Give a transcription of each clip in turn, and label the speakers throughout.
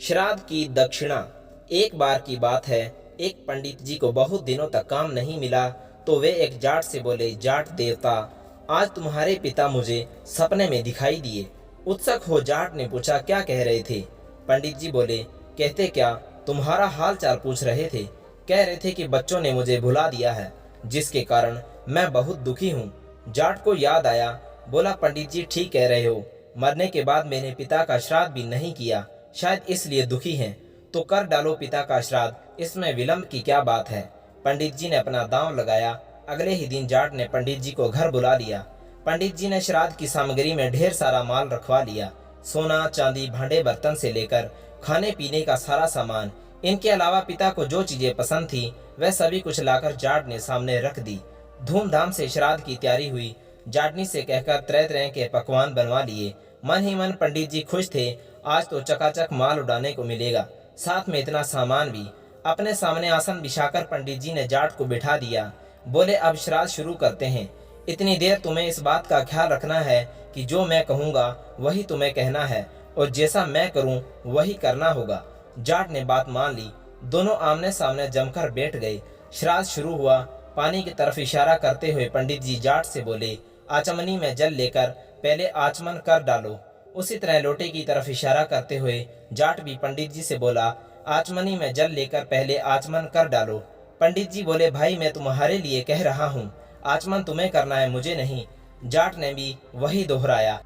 Speaker 1: श्राद्ध की दक्षिणा। एक बार की बात है, एक पंडित जी को बहुत दिनों तक काम नहीं मिला, तो वे एक जाट से बोले, जाट देवता, आज तुम्हारे पिता मुझे सपने में दिखाई दिए। उत्सुक हो जाट ने पूछा, क्या कह रहे थे? पंडित जी बोले, कहते क्या, तुम्हारा हाल चाल पूछ रहे थे। कह रहे थे कि बच्चों ने मुझे भुला दिया है, जिसके कारण मैं बहुत दुखी हूँ। जाट को याद आया, बोला, पंडित जी ठीक कह रहे हो, मरने के बाद मैंने पिता का श्राद्ध भी नहीं किया, शायद इसलिए दुखी हैं। तो कर डालो पिता का श्राद्ध, इसमें विलंब की क्या बात है? पंडित जी ने अपना दांव लगाया। अगले ही दिन जाट ने पंडित जी को घर बुला लिया। पंडित जी ने श्राद्ध की सामग्री में ढेर सारा माल रखवा लिया, सोना चांदी भांडे बर्तन से लेकर खाने पीने का सारा सामान। इनके अलावा पिता को जो चीजें पसंद थी वह सभी कुछ लाकर जाट ने सामने रख दी। धूमधाम से श्राद्ध की तैयारी हुई। जाटनी से कहकर तरह तरह के पकवान बनवा लिए। मन ही मन पंडित जी खुश थे, आज तो चकाचक माल उड़ाने को मिलेगा, साथ में इतना सामान भी। अपने सामने आसन बिछाकर पंडित जी ने जाट को बिठा दिया। बोले, अब श्राद्ध शुरू करते हैं। इतनी देर तुम्हें इस बात का ख्याल रखना है कि जो मैं कहूँगा वही तुम्हें कहना है, और जैसा मैं करूँ वही करना होगा। जाट ने बात मान ली। दोनों आमने सामने जमकर बैठ गए। श्राद्ध शुरू हुआ। पानी की तरफ इशारा करते हुए पंडित जी जाट से बोले, आचमनी में जल लेकर पहले आचमन कर डालो। उसी तरह लोटे की तरफ इशारा करते हुए जाट भी पंडित जी से बोला, आचमनी में जल लेकर पहले आचमन कर डालो। पंडित जी बोले, भाई मैं तुम्हारे लिए कह रहा हूँ, आचमन तुम्हें करना है, मुझे नहीं। जाट ने भी वही दोहराया।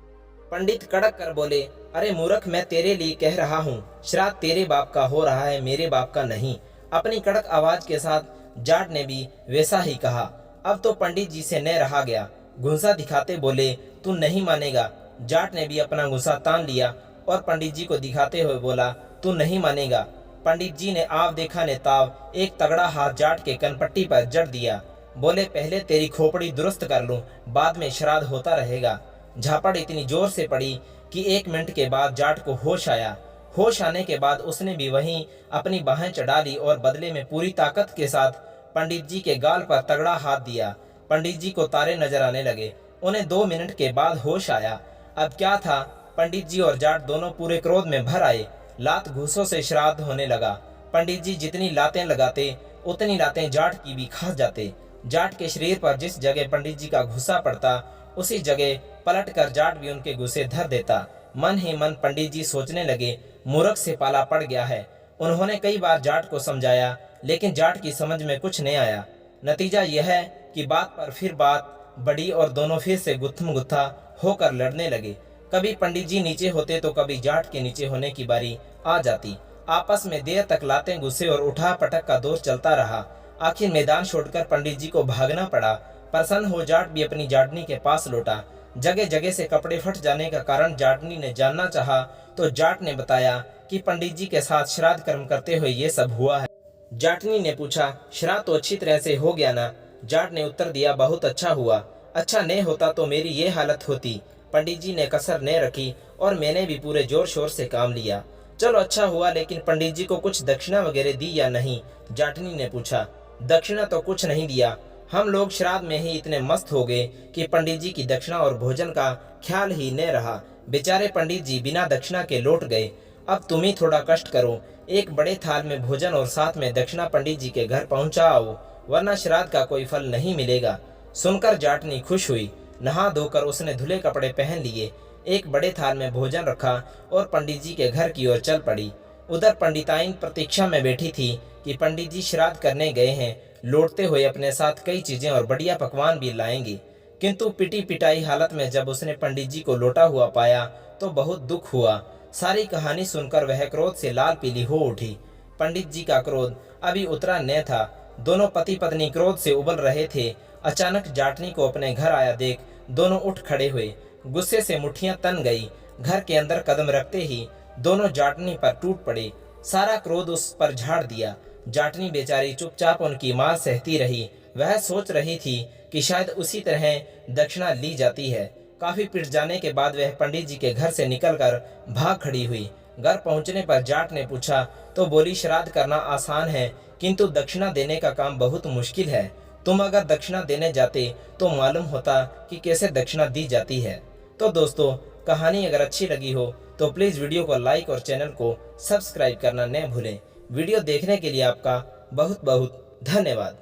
Speaker 1: पंडित कड़क कर बोले, अरे मूर्ख, मैं तेरे लिए कह रहा हूँ, श्राद्ध तेरे बाप का हो रहा है, मेरे बाप का नहीं। अपनी कड़क आवाज के साथ जाट ने भी वैसा ही कहा। अब तो पंडित जी से न रहा गया। गुस्सा दिखाते बोले, तू नहीं मानेगा। जाट ने भी अपना गुस्सा तान लिया और पंडित जी को दिखाते हुए बोला, तू नहीं मानेगा। पंडित जी ने आव देखा ने ताव एक तगड़ा हाथ जाट के कनपट्टी पर जड़ दिया। बोले, पहले तेरी खोपड़ी दुरुस्त कर लूं, बाद में श्राद्ध होता रहेगा। झापड़ इतनी जोर से पड़ी कि 1 मिनट के बाद जाट को होश आया। होश आने के बाद उसने भी वहीं अपनी बाहें चढ़ा ली और बदले में पूरी ताकत के साथ पंडित जी के गाल पर तगड़ा हाथ दिया। पंडित जी को तारे नजर आने लगे। उन्हें 2 मिनट के बाद होश आया। अब क्या था, पंडित जी और जाट दोनों पूरे क्रोध में भर आए। लात घूसों से श्राद्ध होने लगा। पंडित जी जितनी लातें लगाते उतनी लातें जाट की भी खा जाते। जाट के शरीर पर जिस जगह पंडित जी का घुसा पड़ता उसी जगह पलट कर जाट भी उनके घुसे धर देता। मन ही मन पंडित जी सोचने लगे, मूर्ख से पाला पड़ गया है। उन्होंने कई बार जाट को समझाया, लेकिन जाट की समझ में कुछ नहीं आया। नतीजा यह है कि बात पर फिर बात बढ़ी और दोनों फिर से गुत्थम गुत्था होकर लड़ने लगे। कभी पंडित जी नीचे होते तो कभी जाट के नीचे होने की बारी आ जाती। आपस में देर तक लातें गुस्से और उठा पटक का दौर चलता रहा। आखिर मैदान छोड़कर पंडित जी को भागना पड़ा। प्रसन्न हो जाट भी अपनी जाटनी के पास लौटा। जगह जगह से कपड़े फट जाने का कारण जाटनी ने जानना चाहा तो जाट ने बताया कि पंडित जी के साथ श्राद्ध कर्म करते हुए ये सब हुआ है। जाटनी ने पूछा, श्राद्ध तो अच्छी तरह से हो गया ना? जाट ने उत्तर दिया, बहुत अच्छा हुआ। अच्छा नहीं होता तो मेरी ये हालत होती। पंडित जी ने कसर न रखी और मैंने भी पूरे जोर शोर से काम लिया। चलो अच्छा हुआ, लेकिन पंडित जी को कुछ दक्षिणा वगैरह दी या नहीं? जाटनी ने पूछा। दक्षिणा तो कुछ नहीं दिया, हम लोग श्राद्ध में ही इतने मस्त हो गए कि पंडित जी की दक्षिणा और भोजन का ख्याल ही न रहा। बेचारे पंडित जी बिना दक्षिणा के लौट गए। अब तुम ही थोड़ा कष्ट करो, एक बड़े थाल में भोजन और साथ में दक्षिणा पंडित जी के घर पहुंचाओ, वरना श्राद्ध का कोई फल नहीं मिलेगा। सुनकर जाटनी खुश हुई। नहा धोकर उसने धुले कपड़े पहन लिए, एक बड़े थाल में भोजन रखा और पंडित जी के घर की ओर चल पड़ी। उधर पंडिताइन प्रतीक्षा में बैठी थी कि पंडित जी श्राद्ध करने गए हैं, लौटते हुए अपने साथ कई चीजें और बढ़िया पकवान भी लाएंगे। किंतु पिटी पिटाई हालत में जब उसने पंडित जी को लौटा हुआ पाया तो बहुत दुख हुआ। सारी कहानी सुनकर वह क्रोध से लाल पीली हो उठी। पंडित जी का क्रोध अभी उतरा न था। दोनों पति पत्नी क्रोध से उबल रहे थे। अचानक जाटनी को अपने घर आया देख दोनों उठ खड़े हुए। गुस्से से मुट्ठियां तन गई। घर के अंदर कदम रखते ही दोनों जाटनी पर टूट पड़े। सारा क्रोध उस पर झाड़ दिया। जाटनी बेचारी चुपचाप उनकी मार सहती रही। वह सोच रही थी कि शायद उसी तरह दक्षिणा ली जाती है। काफी पिट जाने के बाद वह पंडित जी के घर से निकलकर भाग खड़ी हुई। घर पहुंचने पर जाट ने पूछा तो बोली, श्राद्ध करना आसान है, किंतु दक्षिणा देने का काम बहुत मुश्किल है। तुम अगर दक्षिणा देने जाते तो मालूम होता कि कैसे दक्षिणा दी जाती है। तो दोस्तों, कहानी अगर अच्छी लगी हो तो प्लीज़ वीडियो को लाइक और चैनल को सब्सक्राइब करना न भूलें। वीडियो देखने के लिए आपका बहुत बहुत धन्यवाद।